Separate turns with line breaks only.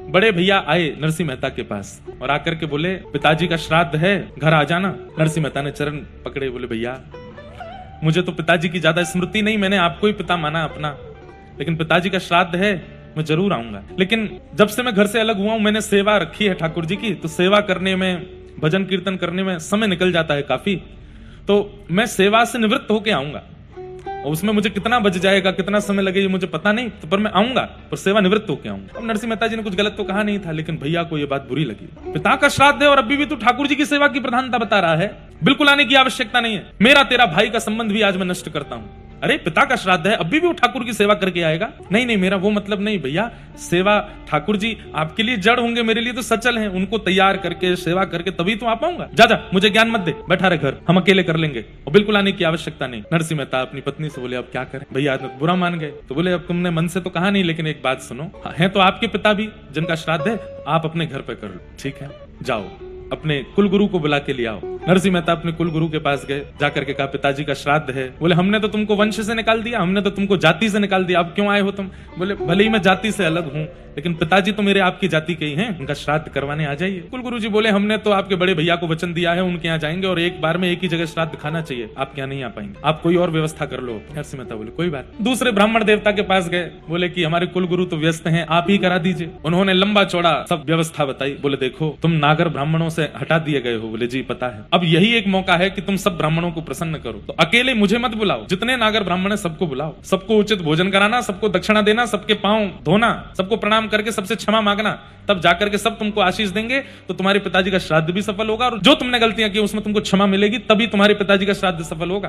बड़े भैया आए नरसिंह मेहता के पास और आकर के बोले पिताजी का श्राद्ध है, घर आ जाना। नरसिंह मेहता ने चरण पकड़े, बोले भैया मुझे तो पिताजी की ज्यादा स्मृति नहीं, मैंने आपको ही पिता माना अपना, लेकिन पिताजी का श्राद्ध है, मैं जरूर आऊंगा। लेकिन जब से मैं घर से अलग हुआ हूं, मैंने सेवा रखी है ठाकुर जी की, तो सेवा करने में, भजन कीर्तन करने में समय निकल जाता है काफी, तो मैं सेवा से निवृत्त होके आऊंगा। और उसमें मुझे कितना बच जाएगा, कितना समय लगेगा मुझे पता नहीं, तो पर मैं आऊंगा, पर सेवा निवृत्त होके आऊंगा। अब नरसिंह मेहता जी ने कुछ गलत तो कहा नहीं था, लेकिन भैया को यह बात बुरी लगी। पिता का श्राद्ध है और अभी भी तू ठाकुर जी की सेवा की प्रधानता बता रहा है, बिल्कुल आने की आवश्यकता नहीं है, मेरा तेरा भाई का संबंध भी आज मैं नष्ट करता हूं। अरे पिता का श्राद्ध है, अभी भी वो ठाकुर की सेवा करके आएगा? नहीं नहीं, मेरा वो मतलब नहीं भैया, सेवा ठाकुर जी आपके लिए जड़ होंगे, मेरे लिए तो सचल हैं, उनको तैयार करके सेवा करके तभी तो आ पाऊंगा। जा जा, मुझे ज्ञान मत दे, बैठा रहे घर, हम अकेले कर लेंगे, और बिल्कुल आने की आवश्यकता नहीं। नरसिंह मेहता अपनी पत्नी से बोले अब क्या करें, भैया बुरा मान गए, तो बोले अब तुमने मन से तो कहा नहीं, लेकिन एक बात सुनो, हैं तो आपके पिता भी जिनका श्राद्ध है, आप अपने घर पे कर लो, ठीक है, जाओ अपने कुलगुरु को बुला के ले आओ। नरसिंह मेहता अपने कुलगुरु के पास गए, जाकर के कहा पिताजी का श्राद्ध है। बोले हमने तो तुमको वंश से निकाल दिया, हमने तो तुमको जाति से निकाल दिया, अब क्यों आए हो तुम? बोले भले ही मैं जाति से अलग हूं, लेकिन पिताजी तो मेरे आपकी जाति के ही हैं, उनका श्राद्ध करवाने आ जाइए। कुलगुरु जी बोले हमने तो आपके बड़े भैया को वचन दिया है, उनके यहाँ जाएंगे और एक बार में एक ही जगह श्राद्ध खाना चाहिए, आप क्या नहीं आ पाएंगे, आप कोई और व्यवस्था कर लो। नरसिंह मेहता बोले कोई बात। दूसरे ब्राह्मण देवता के पास गए, बोले कि हमारे कुलगुरु तो व्यस्त हैं, आप ही करा दीजिए। उन्होंने लंबा चौड़ा सब व्यवस्था बताई। बोले देखो तुम नागर ब्राह्मणों से हटा दिए गए हो। बोले जी पता है, अब यही एक मौका है कि तुम सब ब्राह्मणों को प्रसन्न करो, तो अकेले मुझे मत बुलाओ, जितने नागर ब्राह्मण है सबको बुलाओ, सबको उचित भोजन कराना, सबको दक्षिणा देना, सबके पांव धोना, सबको प्रणाम करके सबसे क्षमा मांगना, तब जाकर के सब तुमको आशीष देंगे, तो तुम्हारे पिताजी का श्राद्ध भी सफल होगा, और जो तुमने गलतियां की उसमें तुमको क्षमा मिलेगी, तभी तुम्हारे पिताजी का श्राद्ध सफल होगा।